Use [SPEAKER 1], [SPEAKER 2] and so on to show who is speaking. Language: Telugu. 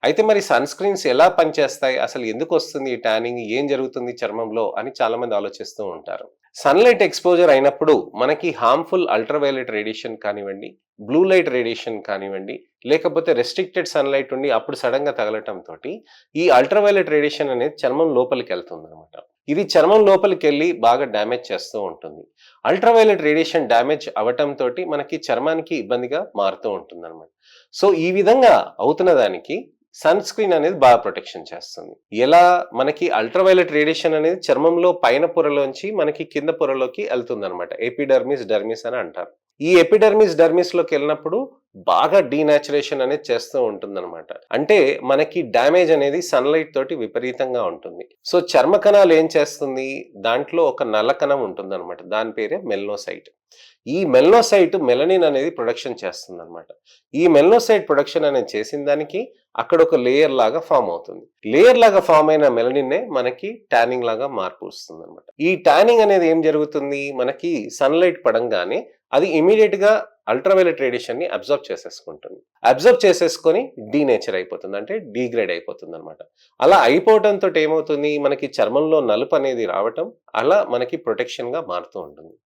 [SPEAKER 1] అయితే మరి సన్ స్క్రీన్స్ ఎలా పనిచేస్తాయి? అసలు ఎందుకొస్తుంది ఈ ట్యానింగ్? ఏం జరుగుతుంది చర్మంలో? అని చాలామంది ఆలోచిస్తూ ఉంటారు. సన్‌లైట్ ఎక్స్‌పోజర్ అయినప్పుడు మనకి హార్మ్‌ఫుల్ అల్ట్రావైలెట్ రేడియేషన్ కానివ్వండి, బ్లూ లైట్ రేడియేషన్ కానివ్వండి, లేకపోతే రెస్ట్రిక్టెడ్ సన్‌లైట్ ఉండి అప్పుడు సడెన్‌గా తగలటంతోటి ఈ అల్ట్రావైలెట్ రేడియేషన్ అనేది చర్మం లోపలికెళ్తుందనమాట. ఇది చర్మం లోపలికెళ్ళి బాగా డ్యామేజ్ చేస్తూ ఉంటుంది. అల్ట్రావైలెట్ రేడియేషన్ డ్యామేజ్ అవ్వటంతోటి మనకి చర్మానికి ఇబ్బందిగా మారుతూ ఉంటుందనమాట. సో, ఈ విధంగా అవుతున్న దానికి సన్ స్క్రీన్ అనేది బాగా ప్రొటెక్షన్ చేస్తుంది. ఎలా మనకి అల్ట్రావైలెట్ రేడియేషన్ అనేది చర్మంలో పైన పొరలోంచి మనకి కింద పొరలోకి ఎళ్తుందనమాట. ఎపిడర్మిస్, డెర్మిస్ అని అంటారు. ఈ ఎపిడర్మిస్, డెర్మిస్‌లోకి ఎళ్ళినప్పుడు బాగా డీనాచురేషన్ అనేది చేస్తూ ఉంటుందనమాట. అంటే మనకి డ్యామేజ్ అనేది సన్‌లైట్ తోటి విపరీతంగా ఉంటుంది. సో, చర్మ కణాలు ఏం చేస్తుంది? దాంట్లో ఒక నల్ల కణం ఉంటుందనమాట. దాని పేరే మెలనోసైట్. ఈ మెలనోసైట్ మెలనిన్ అనేది ప్రొడక్షన్ చేస్తుందనమాట. ఈ మెలనోసైట్ ప్రొడక్షన్ అనేది చేసిన దానికి అక్కడ ఒక లేయర్ లాగా ఫార్మ్ అవుతుంది. లేయర్ లాగా ఫార్మ్ అయిన మెలనిన్నే మనకి టానింగ్ లాగా మార్పు వస్తుందన్నమాట. ఈ టానింగ్ అనేది ఏం జరుగుతుంది? మనకి సన్‌లైట్ పడంగానే అది ఇమ్మీడియేట్‌గా అల్ట్రావైలెట్ రేడియేషన్‌ని అబ్జార్బ్ చేసేసుకుంటుంది. అబ్జార్బ్ చేసేసుకొని డీనేచర్ అయిపోతుంది. అంటే డీగ్రేడ్ అయిపోతుందన్నమాట. అలా అయిపోవటంతోటి ఏమవుతుంది? మనకి చర్మంలో నలుపు అనేది రావటం, అలా మనకి ప్రొటెక్షన్‌గా మారుతూ ఉంటుంది.